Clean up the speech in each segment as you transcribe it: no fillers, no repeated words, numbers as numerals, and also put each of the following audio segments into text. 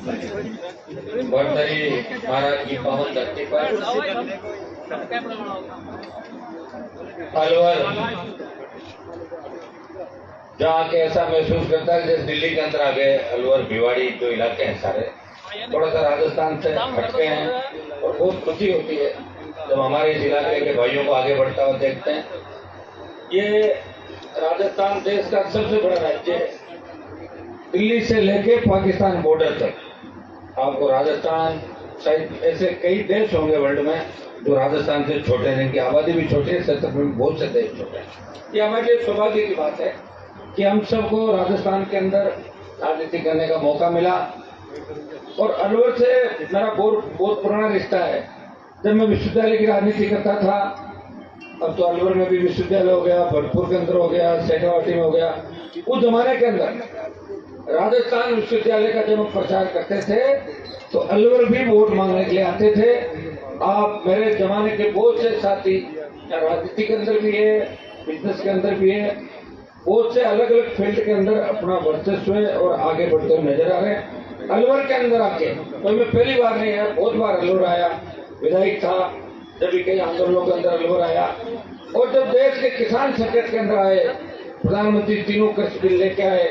भरतरी महाराज की पावन धरती पर अलवर जहाँ के ऐसा महसूस करता है जैसे दिल्ली के अंदर आ गए। अलवर भिवाड़ी जो इलाके हैं सारे थोड़ा सा राजस्थान से हटके हैं और बहुत खुशी होती है जब हमारे इस इलाके के भाइयों को आगे बढ़ता हुआ देखते हैं। ये राजस्थान देश का सबसे बड़ा राज्य है, दिल्ली से लेके पाकिस्तान बॉर्डर तक। आपको राजस्थान शायद ऐसे कई देश होंगे वर्ल्ड में जो राजस्थान से छोटे हैं, जिनकी आबादी भी छोटी है, क्षेत्र में बहुत से देश छोटे हैं। ये हमारे लिए सौभाग्य की बात है कि हम सबको राजस्थान के अंदर राजनीति करने का मौका मिला। और अलवर से मेरा बहुत पुराना रिश्ता है। जब मैं विश्वविद्यालय की राजनीति करता था, अब तो अलवर में भी विश्वविद्यालय हो गया, भरतपुर के अंदर हो गया, शेखावाटी में हो गया। उस जमाने के अंदर राजस्थान विश्वविद्यालय का जब हम प्रचार करते थे तो अलवर भी वोट मांगने के लिए आते थे। आप मेरे जमाने के बहुत से साथी राजनीति के अंदर भी है, बिजनेस के अंदर भी है, बहुत से अलग अलग फील्ड के अंदर अपना वर्चस्व और आगे बढ़ते हुए नजर आ रहे हैं। अलवर के अंदर आके तो मैं पहली बार नहीं है, बहुत बार अलवर आया, विधायक था जब भी कई आंदोलनों के अंदर अलवर आया। और जब देश के किसान संकट के अंदर आए, प्रधानमंत्री तीनों कृषि बिल लेके आए,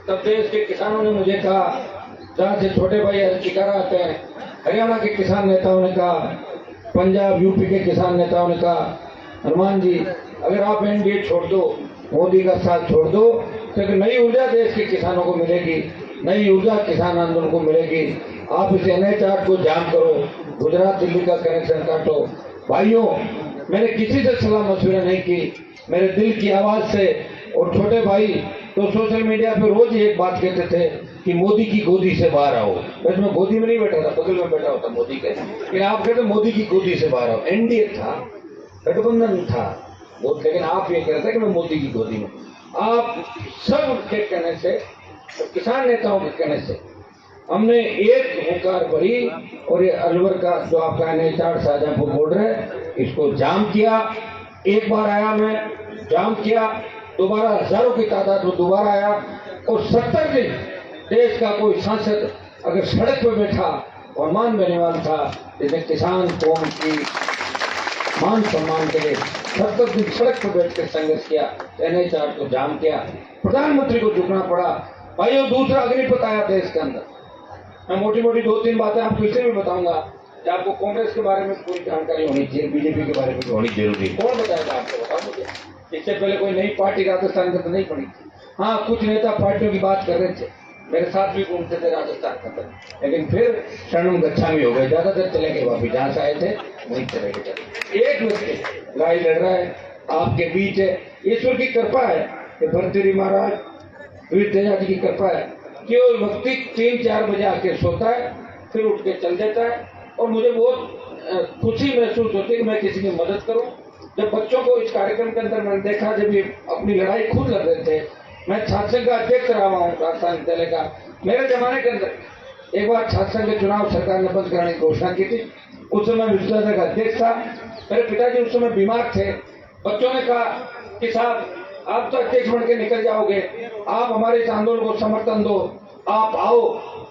तब देश के किसानों ने मुझे कहा, जहाँ से छोटे भाई अधिकारा आते हैं, हरियाणा के किसान नेताओं ने कहा, पंजाब यूपी के किसान नेताओं ने कहा, हनुमान जी अगर आप एनडीए छोड़ दो, मोदी का साथ छोड़ दो, तो नई ऊर्जा देश के किसानों को मिलेगी, नई ऊर्जा किसान आंदोलन को मिलेगी। आप इस NH-8 को जाम करो, गुजरात दिल्ली का कनेक्शन काटो। भाइयों, मैंने किसी से सलाह मशवरा नहीं की, मेरे दिल की आवाज से। और छोटे भाई तो सोशल मीडिया पे रोज एक बात कहते थे कि मोदी की गोदी से बाहर आओ। वैसे मैं गोदी में नहीं बैठा था, बगल में बैठा होता मोदी के, लेकिन आप कहते मोदी की गोदी से बाहर आओ। एनडीए था, गठबंधन था, लेकिन आप ये कहते हैं कि मैं मोदी की गोदी में। आप सब के कहने से, किसान नेताओं के कहने से हमने एक हुंकार भरी और ये अलवर का जो आपका NH-8 शाहजहांपुर बॉर्डर है, इसको जाम किया। एक बार आया मैं, जाम किया, दोबारा हजारों की तादाद में दोबारा आया। और 70 दिन देश का कोई सांसद अगर सड़क पर बैठा और मान बेनीवाल था, जिसने किसान कौम की मान सम्मान के लिए 70 दिन सड़क पर बैठ कर संघर्ष किया, NH-8 को जाम किया, प्रधानमंत्री को झुकना पड़ा। भाइयों, दूसरा अग्निपथ आया देश के अंदर। मैं मोटी मोटी 2-3 बातें आपको इसे भी बताऊंगा कि आपको कांग्रेस के बारे में पूरी जानकारी होनी चाहिए, बीजेपी के बारे में होनी जरूरी है। कौन बताएगा आपको, बताओ मुझे। इससे पहले कोई नई पार्टी राजस्थान में तो नहीं पड़ी थी। हाँ, कुछ नेता पार्टियों की बात कर रहे थे, मेरे साथ भी घूमते थे राजस्थान के अंदर, लेकिन फिर शरणम गच्छामी हो गए, ज्यादातर चले गए वापिस, जहाँ से आए थे वहीं चले गए। एक व्यक्ति लड़ाई लड़ रहा है आपके बीच है, ईश्वर की कृपा है कि भरतरी महाराज वीर तेजा जी की कृपा है कि वो व्यक्ति 3-4 बजे आके सोता है, फिर उठ के चल देता है। और मुझे बहुत खुशी महसूस होती है कि मैं किसी की मदद करूं। जब बच्चों को इस कार्यक्रम के अंदर मैंने देखा, जब ये अपनी लड़ाई खुद लड़ रहे थे, मैं छात्र संघ का अध्यक्ष रहा हूँ राजस्थान विद्यालय का। मेरे जमाने के अंदर एक बार छात्र संघ के चुनाव सरकार ने बंद कराने की घोषणा की थी। उस समय विश्वविद्यालय का अध्यक्ष था, मेरे पिताजी उस समय बीमार थे। बच्चों ने कहा कि साहब आप तो अध्यक्ष बन के निकल जाओगे, आप हमारे इस आंदोलन को समर्थन दो, आप आओ।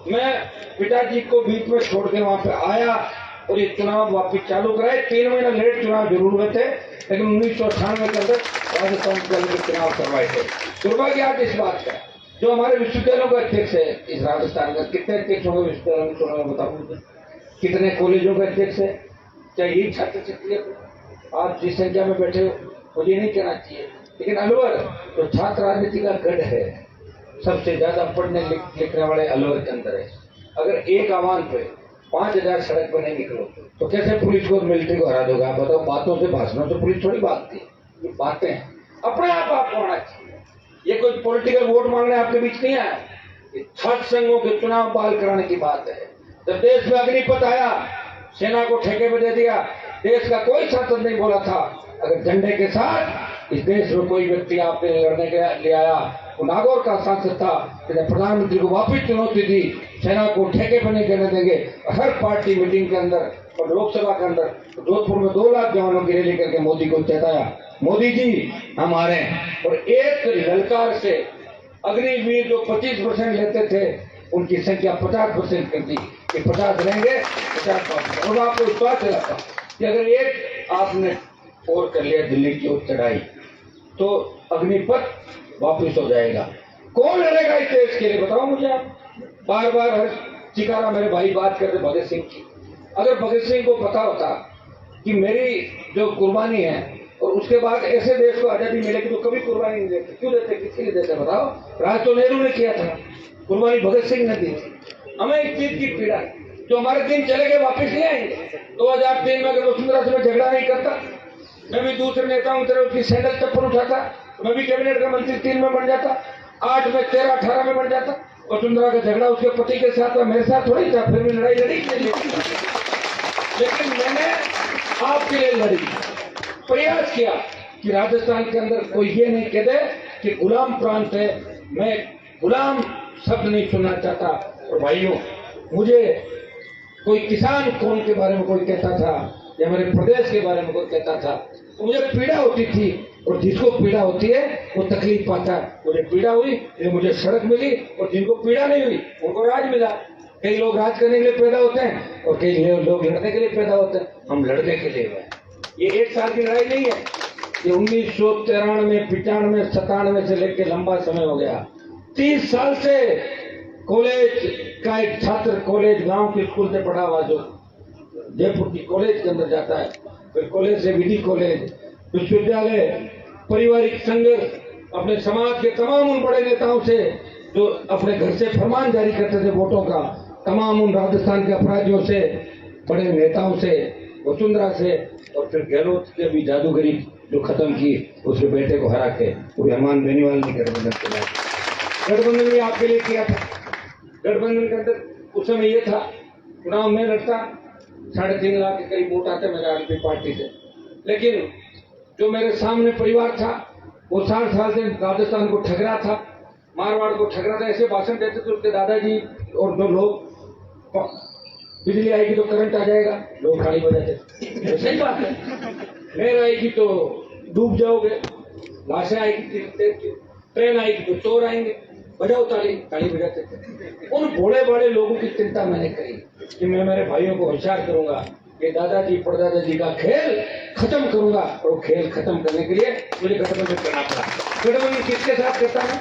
मैं पिताजी को बीच में छोड़ के वहां पे आया और ये चुनाव वापिस चालू कराए। 3 महीना लेट चुनाव जरूर हुए थे, लेकिन 1998 के अंदर राजस्थान के चुनाव करवाए थे। दुर्भाग्य आज इस बात का, जो हमारे विश्वविद्यालयों का अध्यक्ष है इस राजस्थान का, कितने अध्यक्ष होंगे विश्वविद्यालय में चुनाव बताओ मुझे, कितने कॉलेजों के अध्यक्ष है, क्या यही छात्र शक्ति? आप जिस संख्या में बैठे हो मुझे नहीं कहना चाहिए, लेकिन अलवर तो छात्र राजनीति का गढ़ है, सबसे ज्यादा पढ़ने लिखने वाले अलवर के अंदर है। अगर एक आह्वान पे 5000 सड़क पर नहीं निकलो तो कैसे पुलिस को मिलिट्री को हरा दोगे? आप बताओ। बातों से भाषणों से पुलिस थोड़ी भागती है, ये बातें हैं। अपने आप आपको होना चाहिए। ये कोई पॉलिटिकल वोट मांगने आपके बीच नहीं आया, ये छात्र संघों के चुनाव बहाल कराने की बात है। जब देश में अग्निपथ आया, सेना को ठेके पे दे दिया, देश का कोई सांसद नहीं बोला था अगर झंडे के साथ इस देश में कोई व्यक्ति आपने लड़ने के लिए आया, वो नागौर का सांसद था, जिन्हें प्रधानमंत्री को वापिस चुनौती दी, सेना को ठेके पर नहीं देने देंगे। हर पार्टी मीटिंग के अंदर और लोकसभा के अंदर जोधपुर में 2 लाख जवानों की रैली करके मोदी को चेताया, मोदी जी हम आ रहे हैं। और एक ललकार से अग्निवीर जो 25% लेते थे, उनकी संख्या 50% कर दी कि 50 रहेंगे, 50 वापस। और आपको विश्वास दिलाता कि अगर एक आपने और कर लिया दिल्ली की ओर चढ़ाई तो अग्निपथ वापिस हो जाएगा। कौन लड़ेगा इस देश के लिए, बताओ मुझे आप। बार बार हर चिकारा मेरे भाई बात करते भगत सिंह की। अगर भगत सिंह को पता होता कि मेरी जो कुर्बानी है और उसके बाद ऐसे देश को आजादी मिलेगी तो कभी कुर्बानी नहीं देते। क्यों देते, किसके लिए देते बताओ। राज तो नेहरू ने किया था, कुर्बानी भगत सिंह ने दी थी। हमें एक चीज की पीड़ा है, जो हमारे दिन चले गए वापिस नहीं आएंगे। 2003 में अगर वसुंधरा से मैं झगड़ा नहीं करता, मैं भी दूसरे नेता हूं तरह उसकी सैंडल चप्पल उठाता, मैं भी कैबिनेट का मंत्री 3 में बन जाता, 8 में 13, 18 में बन जाता। वसुंधरा का झगड़ा उसके पति के साथ था, मेरे साथ थोड़ी था, फिर भी लड़ाई लड़ी के लिए। लेकिन मैंने आपके लिए लड़ी, प्रयास किया कि राजस्थान के अंदर कोई ये नहीं कह दे कि गुलाम प्रांत है। मैं गुलाम शब्द नहीं सुनना चाहता। और भाइयों, मुझे कोई किसान कौन के बारे में कोई कहता था या मेरे प्रदेश के बारे में कोई कहता था तो मुझे पीड़ा होती थी। और जिसको पीड़ा होती है वो तकलीफ पाता है। मुझे पीड़ा हुई तो मुझे सड़क मिली, और जिनको पीड़ा नहीं हुई उनको राज मिला। कई लोग राज करने के लिए पैदा होते हैं और कई लोग लड़ने के लिए पैदा होते हैं। हम लड़ने के लिए हैं। ये 1 साल की लड़ाई नहीं है, ये 1993, 95, 97 से लेकर लंबा समय हो गया। 30 साल से कॉलेज का एक छात्र कॉलेज गांव के स्कूल से पढ़ा हुआ जो जयपुर की कॉलेज के अंदर जाता है, फिर कॉलेज से विधि कॉलेज, विश्वविद्यालय, पारिवारिक संघर्ष, अपने समाज के तमाम उन बड़े नेताओं से जो अपने घर से फरमान जारी करते थे वोटों का, तमाम उन राजस्थान के अपराधियों से, बड़े नेताओं से, वसुंधरा से, और फिर गहलोत के भी जादूगरी जो खत्म की उसके बेटे को हरा के वो हनुमान बेनीवाल ने गठबंधन किया। गठबंधन भी आपके लिए किया था। गठबंधन के अंदर उस समय ये था, चुनाव में लड़ता 3.5 लाख के करीब वोट आते मेरे आदमी पार्टी से। लेकिन जो मेरे सामने परिवार था वो 60 साल से राजस्थान को ठग रहा था, मारवाड़ को ठग रहा था। ऐसे भाषण देते थे उसके दादाजी और जो लोग, बिजली आएगी तो करंट आ जाएगा, लोग ताली बजाते थे। सही बात है, लहर आएगी तो डूब जाओगे, लाशें आएगी, ट्रेन आएगी तो चोर आएंगे, बजाओ ताली, ताली बजाते थे। उन भोले भाले लोगों की चिंता मैंने करी कि मैं मेरे भाइयों को होशियार करूंगा कि दादाजी परदादाजी का खेल खत्म करूंगा। और खेल खत्म करने के लिए मुझे गठबंधन करना पड़ा। गठबंधन किसके साथ करता है?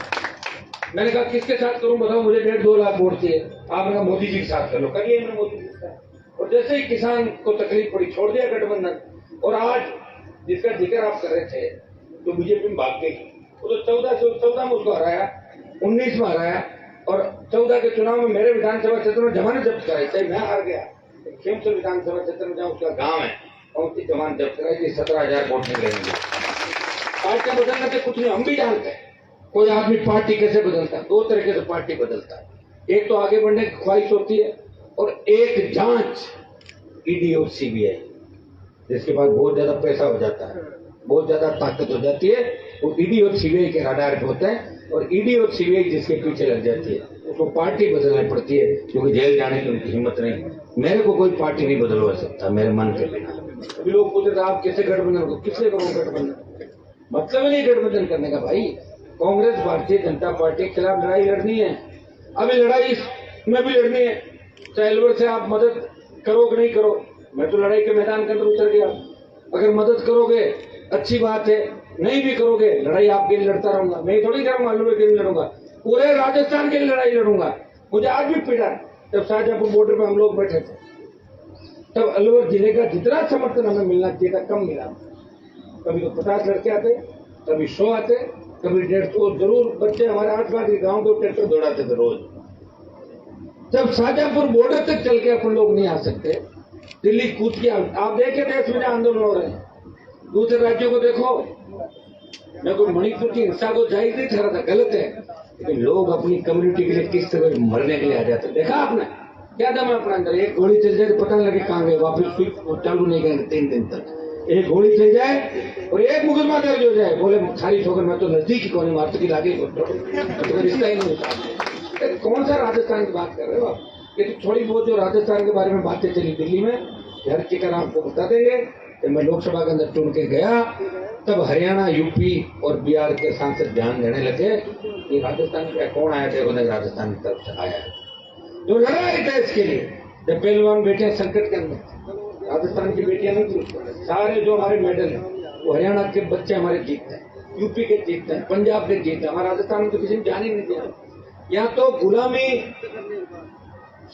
मैंने कहा किसके साथ करूं बताओ, मुझे 1.5-2 लाख वोट चाहिए। आपने कहा मोदी जी के साथ कर लो, करिए मैंने मोदी जी के साथ। और जैसे ही किसान को तकलीफ पड़ी छोड़ दिया गठबंधन। और आज जिसका जिक्र आप कर रहे थे तो बीजेपी में भाग गई, वो तो 14 में उसको हराया, 19 में हराया, और 14 के चुनाव में मेरे विधानसभा क्षेत्र में जमानत जब्त कराई। चाहे मैं हार गया, खेमचंद विधानसभा क्षेत्र में जहाँ उसका गांव है और उसकी जमानत जब्त कराई, 17,000 वोट निकलेंगे। पार्टियां बदलने से कुछ नहीं, हम भी जानते हैं कोई आदमी पार्टी कैसे बदलता है। 2 तरीके से पार्टी बदलता है, एक तो आगे बढ़ने की ख्वाहिश होती है और एक जांच ईडी और सीबीआई, जिसके बाद बहुत ज्यादा पैसा हो जाता है, बहुत ज्यादा ताकत हो जाती है, वो ईडी और सीबीआई के रडार पे होते हैं। और ईडी और सीबीआई जिसके पीछे लग जाती है उसको पार्टी बदलनी पड़ती है, क्योंकि जेल जाने की उनकी हिम्मत नहीं। मेरे को कोई पार्टी नहीं बदलवा सकता मेरे मन के बिना। अभी लोग पूछते थे आप कैसे गठबंधन को, किससे करो गठबंधन? मतलब नहीं गठबंधन करने का भाई। कांग्रेस भारतीय जनता पार्टी के खिलाफ लड़ाई लड़नी है, अभी लड़ाई में भी लड़नी है। चाहे अलवर से आप मदद करो कि नहीं करो, मैं तो लड़ाई के मैदान के अंदर उतर गया। अगर मदद करोगे अच्छी बात है, नहीं भी करोगे लड़ाई आपके लिए लड़ता रहूंगा। मैं थोड़ी करूंगा अलवर के लिए लड़ूंगा, पूरे राजस्थान के लिए लड़ाई लड़ूंगा। मुझे आज भी पीड़ा है, जब शाहजहांपुर बॉर्डर पे हम लोग बैठे थे तब अलवर जिले का जितना समर्थन हमें मिलना चाहिए था कम मिला। कभी तो 50 लड़के आते, कभी 100 आते, कभी 150। जरूर बच्चे हमारे आसपास के गांव को ट्रैक्टर दौड़ाते थे रोज। जब शाहजहांपुर बॉर्डर तक चल के अपन लोग नहीं आ सकते, दिल्ली कूद के आप देखे देश में आंदोलन हो रहे हैं, दूसरे राज्यों को देखो। मैं कोई मणिपुर की हिंसा को जायज नहीं ठहराता, गलत है, लेकिन लोग अपनी कम्युनिटी के लिए किस तरह मरने के लिए आ जाते। देखा आपने क्या दम है अपने अंदर? एक गोली चल जाए तो पता नहीं लगे कहाँ गए, वापिस चालू नहीं करेंगे 3 दिन तक। एक गोली चल जाए और एक मुकदमा दर्ज हो जाए, बोले खारिज होकर मैं तो नजदीक ही कौन मारते की लागे तो रिश्ता ही नहीं होता। कौन सा राजस्थान की बात कर रहे हो आप? ये तो थोड़ी बहुत जो राजस्थान के बारे में बातें चली दिल्ली में, हर चिकन आपको बता देंगे। जब मैं लोकसभा के अंदर चुन के गया तब हरियाणा, यूपी और बिहार के सांसद ध्यान देने लगे कि राजस्थान का कौन आया, देखो राजस्थान की तरफ से आया। जो लड़ा है देश के लिए। जब पहलवान बैठे हैं संकट के अंदर, राजस्थान की बेटियां नहीं थी, सारे जो हमारे मेडल हैं वो हरियाणा के बच्चे हमारे जीतते हैं, यूपी के जीतते हैं, पंजाब के जीतते हैं। हमारे राजस्थान में तो किसी ने जान ही नहीं दिया। यहाँ तो गुलामी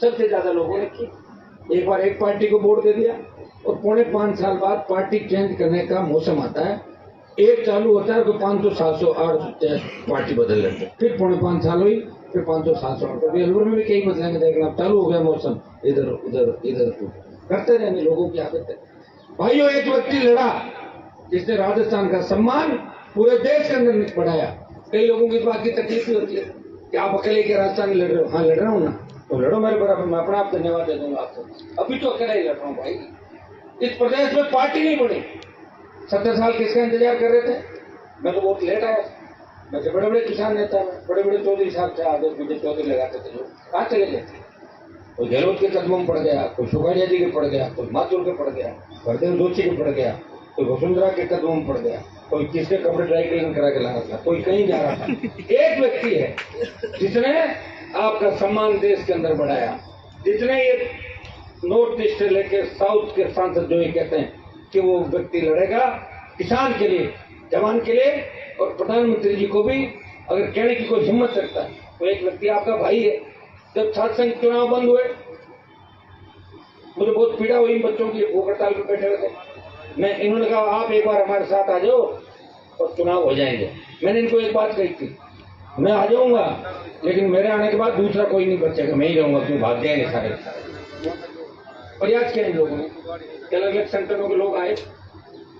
सबसे ज्यादा लोगों ने की। एक बार एक पार्टी को वोट दे दिया और 5.25 साल बाद पार्टी चेंज करने का मौसम आता है। एक चालू होता है तो 500, 700, 800 पार्टी बदल लेते हैं। फिर 5.25 साल हुई, फिर 500, 700, 800। अलवर में भी कई बदलेंगे, देखना अब चालू हो गया मौसम, इधर उधर इधर उधर करते रहने लोगों की आदत है। भाइयों, एक व्यक्ति लड़ा जिसने राजस्थान का सम्मान पूरे देश के अंदर बढ़ाया। कई लोगों की इस बात की तकलीफ भी होती है कि आप अकेले के राजस्थान में लड़ रहे हो। हाँ, लड़ रहा हूँ ना, तो लड़ो मेरे बराबर, मैं अपना आप धन्यवाद दे दूंगा आपको। अभी तो अकेला ही लड़ रहा हूँ भाई। इस प्रदेश में पार्टी नहीं बनी। 70 साल किसका इंतजार कर रहे थे? मैं तो बहुत लेट आया। मैं तो बड़े बड़े किसान नेता हैं, बड़े बड़े चौधरी साहब थे, आगे पीछे चौधरी लगाते थे लोग, कहाँ चले गए? कोई गहलोत के कदमों में पड़ गया, कोई सुखाड़िया जी के पड़ गया, कोई माथुर के पड़ गया, हरदेव जोशी के पड़ गया, कोई वसुंधरा के कदमों में पड़ गया, कोई किसके कपड़े ड्राई क्लीन करा के ला रहा था, कोई कहीं जा रहा था। एक व्यक्ति है जिसने आपका सम्मान देश के अंदर बढ़ाया, जिसने ये नॉर्थ ईस्ट से लेकर साउथ के सांसद जो ये कहते हैं कि वो व्यक्ति लड़ेगा किसान के लिए, जवान के लिए, और प्रधानमंत्री जी को भी अगर कहने की कोई हिम्मत रखता है तो एक व्यक्ति आपका भाई है। जब छात्र संघ चुनाव बंद हुए, मुझे बहुत पीड़ा हुई इन बच्चों की, भूख हड़ताल पर बैठे हुए थे। इन्होंने कहा आप एक बार हमारे साथ आ जाओ और चुनाव हो जाएंगे। मैंने इनको एक बात कही थी, मैं आ जाऊंगा लेकिन मेरे आने के बाद दूसरा कोई नहीं बचेगा, मैं ही रहूंगा, क्यों भाग जाएंगे सारे। प्रयास किया इन लोगों ने, अलग अलग संगठनों के लोग आए,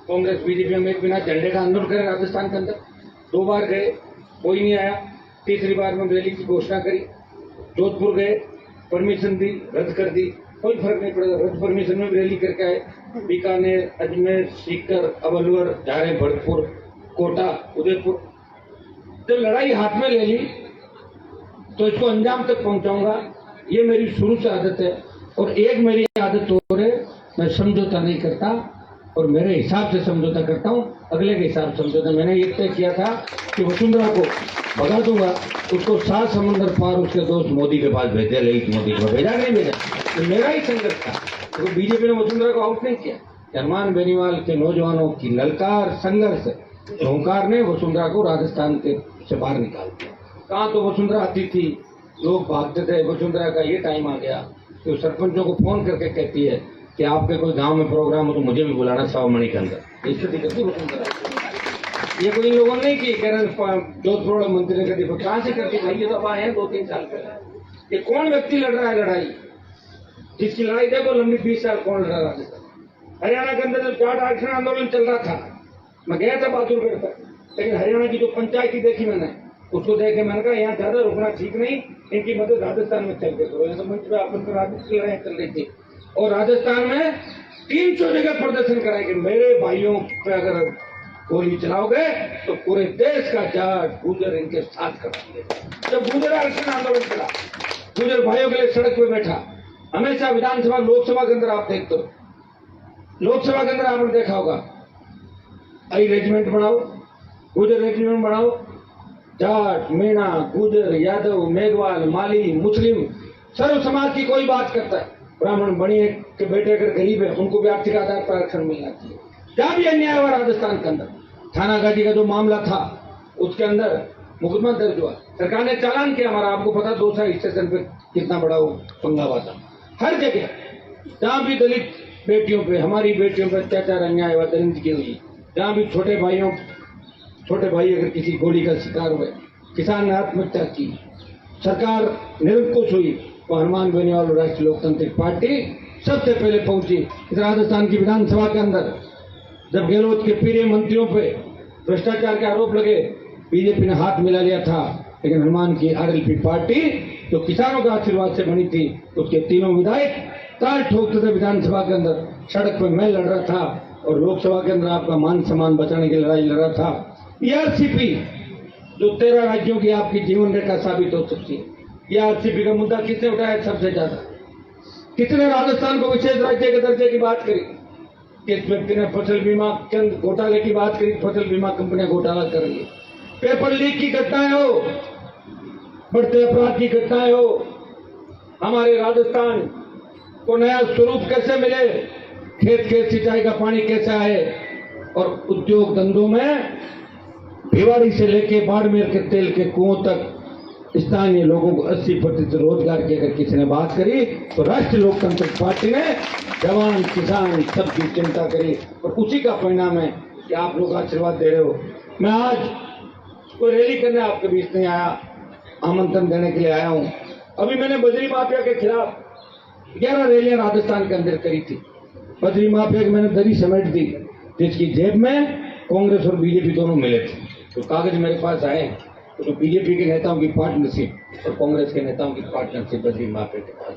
कांग्रेस बीजेपी में बिना झंडे का आंदोलन करे राजस्थान के अंदर। 2 बार गए, कोई नहीं आया। तीसरी बार में रैली की घोषणा करी, जोधपुर गए, परमिशन दी, रद्द कर दी, कोई फर्क नहीं पड़ेगा। रद्द परमिशन में रैली करके आए, बीकानेर, अजमेर, सीकर, अब अलवर, झारे, भरतपुर, कोटा, उदयपुर। जब लड़ाई हाथ में ले ली तो इसको अंजाम तक पहुंचाऊंगा, ये मेरी शुरू से आदत है। और एक मेरी आदत और है, मैं समझौता नहीं करता और मेरे हिसाब से समझौता करता हूं, अगले के हिसाब से समझौता। मैंने ये तय किया था कि वसुंधरा को भगा दूंगा, उसको 7 समुद्र पार उसके दोस्त मोदी के पास भेजा, ललित मोदी को भेजा नहीं भेजा, तो मेरा ही संघर्ष था। तो बीजेपी ने वसुंधरा को आउट नहीं किया। हनुमान बेनीवाल के नौजवानों की ललकार, संघर्ष, झोंकार ने वसुंधरा को राजस्थान के से बाहर निकाल दिया। कहाँ तो वसुंधरा आती थी, लोग भागते थे। वसुंधरा का ये टाइम आ गया कि सरपंचों को फोन करके कहती है कि आपके कोई गांव में प्रोग्राम हो तो मुझे भी बुलाना 100 मणि के अंदर। स्थिति करती वसुंधरा। ये कोई लोगों ने की कह रहे जोधपुर मंत्री ने करती, कहां से करती भाई? ये तो आए हैं 2-3 साल पहले। ये कौन व्यक्ति लड़ रहा है लड़ाई, जिसकी लड़ाई देखो लंबी 20 साल कौन लड़ रहा है? हरियाणा के अंदर जो जाट आरक्षण आंदोलन चल रहा था, मैं गया था बहादुरगढ़ तक, लेकिन हरियाणा की जो पंचायती देखी मैंने, उसको देखे मैंने कहा यहाँ ज्यादा रुकना ठीक नहीं, इनकी मदद राजस्थान में चल के करो। यहाँ मंच पे आपस में राजनीतिक लड़ाई चल रही थी और राजस्थान में 300 जगह प्रदर्शन कराएंगे। मेरे भाइयों पे अगर गोली चलाओगे तो पूरे देश का जाट गुजर इनके साथ करेंगे। जब गुजर आरक्षण आंदोलन चला, गुजर भाइयों के लिए सड़क पे बैठा, हमेशा विधानसभा लोकसभा के अंदर आप देखते हो, लोकसभा के अंदर आपने देखा होगा, आई रेजिमेंट बनाओ, गुजर रेजिमेंट बनाओ, जाट, मीणा, गुजर, यादव, मेघवाल, माली, मुस्लिम, सर्व समाज की कोई बात करता है। ब्राह्मण बनिए के बेटे अगर गरीब है उनको भी आर्थिक आधार पर आरक्षण मिलना चाहिए। क्या भी अन्याय हुआ राजस्थान के अंदर, थानागाजी का जो मामला था उसके अंदर मुकदमा दर्ज हुआ, सरकार ने चालान किया हमारा। आपको पता 200 स्टेशन पे कितना बड़ा वो पंगा हुआ था। हर जगह जहां भी दलित बेटियों पे, हमारी बेटियों पे अत्याचार अन्याय हुआ, दरिंदगी हुई, जहां भी छोटे भाई अगर किसी गोली का शिकार हुए, किसान ने आत्महत्या की, सरकार निरंकुश हुई, तो हनुमान बेनीवाल और राष्ट्रीय लोकतांत्रिक पार्टी सबसे पहले पहुंची। इस राजस्थान की विधानसभा के अंदर जब गहलोत के प्रिय मंत्रियों पे भ्रष्टाचार के आरोप लगे, बीजेपी ने हाथ मिला लिया था, लेकिन हनुमान की आरएलपी पार्टी जो किसानों के आशीर्वाद से बनी थी, उसके तीनों विधायक ताल ठोकते थे विधानसभा के अंदर। सड़क पर मैं लड़ रहा था और लोकसभा के अंदर आपका मान सम्मान बचाने की लड़ाई लड़ रहा था। ईआरसीपी जो 13 राज्यों की आपकी जीवन रेखा साबित हो सकती है, ईआरसीपी का मुद्दा किसने उठाया सबसे ज्यादा? किसने राजस्थान को विशेष राज्य के दर्जे की बात करी? किस व्यक्ति ने फसल बीमा के घोटाले की बात करी? फसल बीमा कंपनियां घोटाला कर रही है, पेपर लीक की घटनाएं हो, बढ़ते अपराध की घटनाएं हो, हमारे राजस्थान को नया स्वरूप कैसे मिले, खेत खेत सिंचाई का पानी कैसे आए, और उद्योग धंधों में भिवाड़ी से लेके बाड़मेर के तेल के कुओं तक स्थानीय लोगों को 80% रोजगार की अगर किसी ने बात करी तो राष्ट्रीय लोकतांत्रिक पार्टी ने जवान किसान सबकी चिंता करी, और उसी का परिणाम है कि आप लोग आशीर्वाद दे रहे हो। मैं आज कोई रैली करने आपके बीच नहीं आया, आमंत्रण देने के लिए आया हूं। अभी मैंने बजरी माफिया के खिलाफ 11 रैलियां राजस्थान के अंदर करी थी। बजरी माफिया की मैंने दरी समेट दी, जिसकी जेब में कांग्रेस और बीजेपी दोनों मिले थे। तो कागज मेरे पास आए, तो बीजेपी के नेताओं की पार्टनरशिप और कांग्रेस के नेताओं की पार्टनरशिप बजरी माफिया के पास।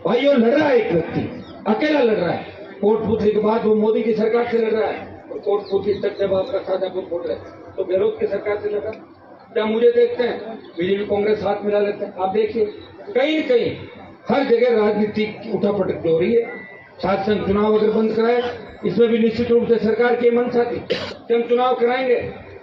भाई वो लड़ रहा है, एक व्यक्ति अकेला लड़ रहा है। कोटपुतली के बाद वो मोदी की सरकार से लड़ रहा है, और कोटपुतली तक जब आपका शाजापुर फोड़ रहे तो गहलोत की सरकार से लड़ रहा है। क्या मुझे देखते हैं बीजेपी कांग्रेस हाथ मिला लेते हैं? आप देखिए कहीं कहीं हर जगह राजनीति उठापटक जो हो रही है। सात संघ चुनाव अगर बंद कराए, इसमें भी निश्चित रूप से सरकार की मंशा थी कि हम चुनाव कराएंगे,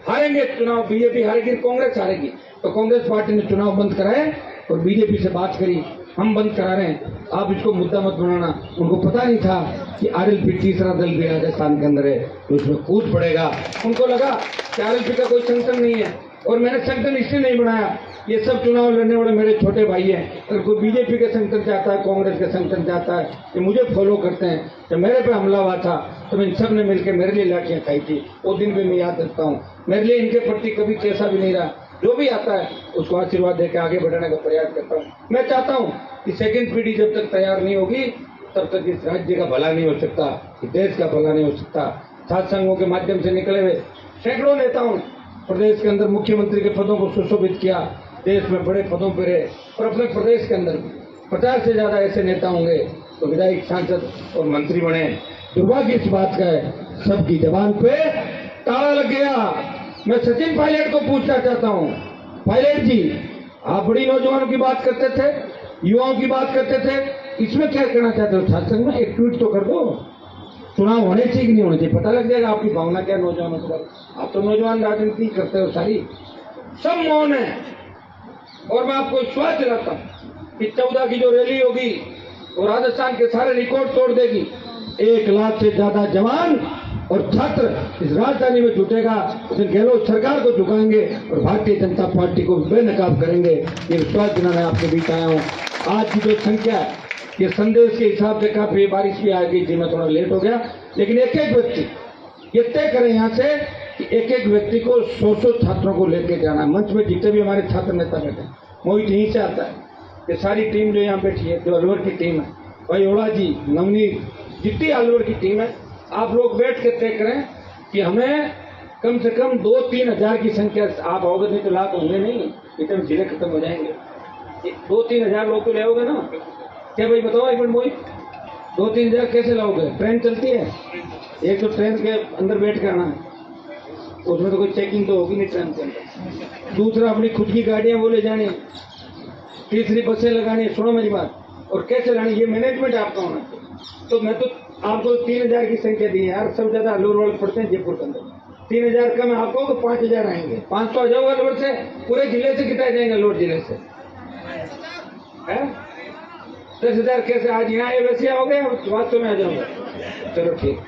हारेंगे चुनाव, बीजेपी हारेगी, कांग्रेस हारेगी। तो कांग्रेस पार्टी ने चुनाव बंद कराए और बीजेपी से बात करी, हम बंद करा रहे हैं, आप इसको मुद्दा मत बनाना। उनको पता नहीं था कि आरएलपी तीसरा दल भी राजस्थान के अंदर है, तो उसमें कूद पड़ेगा। उनको लगा कि आरएलपी का कोई संगठन नहीं है, और मैंने संगठन इसलिए नहीं बनाया, ये सब चुनाव लड़ने वाले मेरे छोटे भाई हैं। अगर कोई बीजेपी के संगठन चाहता है, कांग्रेस के संगठन चाहता है, ये मुझे फॉलो करते हैं। जब मेरे पे हमला हुआ था तो इन सब ने मिलकर मेरे लिए लाठियां खाई थी, वो दिन भी मैं याद रखता हूँ। मेरे लिए इनके प्रति कभी कैसा भी नहीं रहा, जो भी आता है उसको आशीर्वाद देकर आगे बढ़ाने का प्रयास करता हूँ। मैं चाहता हूँ कि सेकेंड पीढ़ी जब तक तैयार नहीं होगी तब तक इस राज्य का भला नहीं हो सकता, इस देश का भला नहीं हो सकता। सात संघों के माध्यम से निकले हुए सैकड़ों नेताओं ने प्रदेश के अंदर मुख्यमंत्री के पदों को सुशोभित किया, देश में बड़े पदों पर रहे, और अपने प्रदेश के अंदर 50 से ज्यादा ऐसे नेता होंगे तो विधायक, सांसद और मंत्री बने। दुर्भाग्य इस बात का है, सबकी जबान पे ताला लग गया। मैं सचिन पायलट को पूछना चाहता हूँ, पायलट जी आप बड़ी नौजवानों की बात करते थे, युवाओं की बात करते थे, इसमें क्या करना चाहते हो? शासन में एक ट्वीट तो कर दो, चुनाव होने चाहिए कि नहीं होने चाहिए, पता लग जाएगा आपकी भावना क्या नौजवानों के बारे में। आप तो नौजवान राजनीति करते हो सारी, सब मौन है। और मैं आपको विश्वास दिलाता हूँ कि 14 की जो रैली होगी वो राजस्थान के सारे रिकॉर्ड तोड़ देगी। 1 लाख से ज्यादा जवान और छात्र इस राजधानी में जुटेगा, उसमें गहलोत सरकार को झुकाएंगे और भारतीय जनता पार्टी को बेनकाब करेंगे। ये विश्वास दिलाने आपके बीच आया हूँ। आज की जो संख्या है, ये संदेश के हिसाब से काफी बारिश भी आ गई थी, मैं थोड़ा लेट हो गया, लेकिन एक एक व्यक्ति ये तय करें यहाँ से कि एक एक व्यक्ति को 100 छात्रों को लेकर जाना है। मंच में जितने भी हमारे छात्र नेता बैठे, मोहित यहीं से आता है, ये सारी टीम जो यहाँ बैठी है, जो अलवर की टीम है, भाई ओड़ा जी, नवनीत, जितनी अलवर की टीम है, आप लोग बैठ के तय करें कि हमें कम से कम 2-3 हजार की संख्या, आप आओगे नहीं तो लाख होंगे नहीं, इतने जिले खत्म हो जाएंगे। 2-3 हजार लोग तो ले आओगे ना? क्या भाई बताओ एक मिनट मोहित, 2-3 हजार कैसे लाओगे? ट्रेन चलती है, एक तो ट्रेन के अंदर बैठ के आना है, उसमें तो कोई चेकिंग तो होगी नहीं ट्रेन के अंदर। दूसरा अपनी खुद की गाड़ियां वो ले जानी, तीसरी बसें लगानी, सुनो मेरी बात, और कैसे लानी, ये मैनेजमेंट आपका होना चाहिए। तो मैं तो आपको 3000 की संख्या दी है यार, सब ज्यादा अलवर वाले पड़ते हैं जयपुर के अंदर। 3000 कम है आपको तो 5000 आएंगे, 500 आ जाओगे अलवर से, पूरे जिले से कितना जाएंगे अलवर जिले से? 10,000 कैसे? आज यहाँ आए वैसे आओगे, 500 में आ जाओगे? चलो ठीक,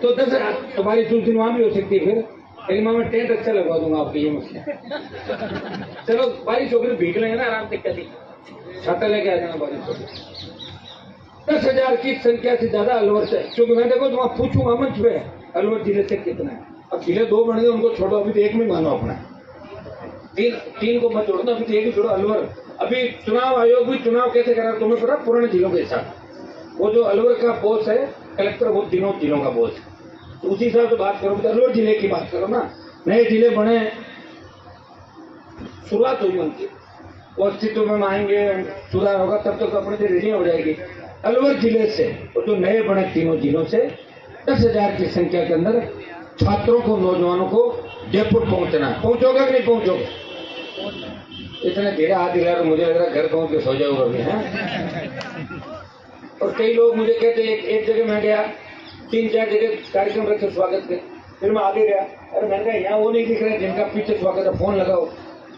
तो 10,000 तुम्हारी सूची वहां भी हो सकती है फिर, लेकिन मैं टेंट अच्छा लगवा दूंगा आपके, ये मसला। चलो बारिश होगी तो भीग लेंगे ना आराम से, कभी छाता लेके आ जाना बारिश होगी। 10,000 की संख्या से ज्यादा अलवर से, क्योंकि मैं देखो तो वहां पूछूंगा मंच पे अलवर जिले से कितना है। अब जिले 2 बन गए, उनको छोड़ो, अभी तो एक में मानो अपना, तीन को मत छोड़ो, अभी तो एक ही छोड़ो अलवर। अभी चुनाव आयोग भी चुनाव कैसे करा तुम्हें पता? पुराने जिलों के साथ, वो जो अलवर का बॉस है कलेक्टर, वो तीनों जिलों का बॉस है, तो उसी हिसाब से बात करो। तो अलवर जिले की बात करो ना, नए जिले बने, शुरुआत हुई उनकी, वो अस्तित्व में आएंगे, सुधार होगा, तब तक अपने से रेडी हो जाएगी। अलवर जिले से और जो नए बने तीनों जिलों से 10,000 की संख्या के अंदर छात्रों को, नौजवानों को जयपुर पहुंचना है। पहुंचोगे कि नहीं पहुंचोगे? इतने धीरे हाथ हिला तो मुझे लग रहा है घर पहुंच के सो जाऊंगा अभी, है? और कई लोग मुझे कहते एक जगह मैं गया, 3-4 जगह कार्यक्रम रखे स्वागत के, फिर मैं आगे गया, अरे मैंने कहा यहाँ वो नहीं दिख रहे जिनका पीछे स्वागत है, फोन लगाओ।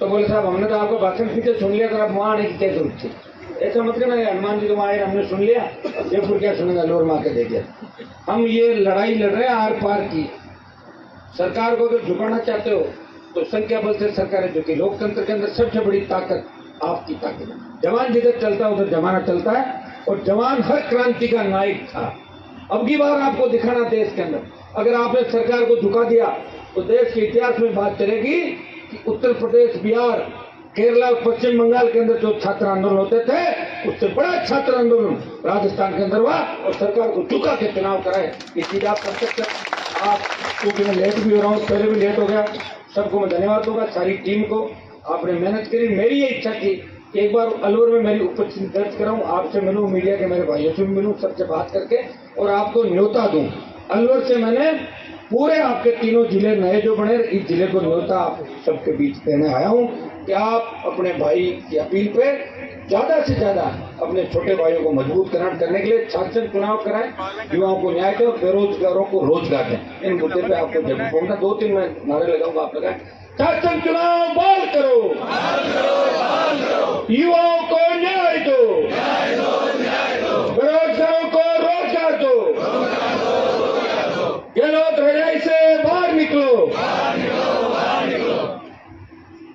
तो बोले साहब हमने तो आपका भाषण पीछे सुन लिया, तो आप वहां आने की क्या जरूरत थी? ऐसा मत करना हनुमान जी तो वहाँ आए हमने सुन लिया, जयपुर क्या सुनेगा, लोर माँ के देखे। हम ये लड़ाई लड़ रहे हैं आर पार की। सरकार को अगर झुकाना चाहते हो तो संख्या बल से सरकारें झुकी। लोकतंत्र के अंदर सबसे बड़ी ताकत आपकी ताकत है। जवान जिधर चलता है उधर जमाना चलता है, और जवान हर क्रांति का नायक था। अब की बार आपको दिखाना देश के अंदर, अगर आपने सरकार को झुका दिया तो देश के इतिहास में बात चलेगी कि उत्तर प्रदेश, बिहार, केरला और पश्चिम बंगाल के अंदर जो छात्र आंदोलन होते थे उससे बड़ा छात्र आंदोलन राजस्थान के अंदर हुआ, और सरकार को झुका के चुनाव कराए। ये चीज आप कर सकते हैं। आप, क्योंकि मैं लेट भी हो रहा हूँ, पहले भी लेट हो गया, सबको मैं धन्यवाद दूंगा, सारी टीम को। आपने मेहनत करी। मेरी ये इच्छा थी कि एक बार अलवर में मेरी उपस्थिति दर्ज कराऊं, आपसे मिलूं, मीडिया के मेरे भाइयों से भी मिलूं, सबसे बात करके और आपको न्योता दूं। अलवर से मैंने पूरे आपके तीनों जिले नए जो बने, इस जिले को न्योता आप सबके बीच देने आया हूं कि आप अपने भाई की अपील पे ज्यादा से ज्यादा अपने छोटे भाइयों को मजबूत करने के लिए शासन चुनाव कराएं, युवाओं को न्याय दें, बेरोजगारों को रोजगार दें। इन मुद्दे पे आपको जब बोलना, 2-3 मैं नारे लगाऊंगा, आप लगाएं। शासन चुनाव बहाल करो, युवाओं को न्याय दो, बेरोजगारों को रोजगार दो, गहलोत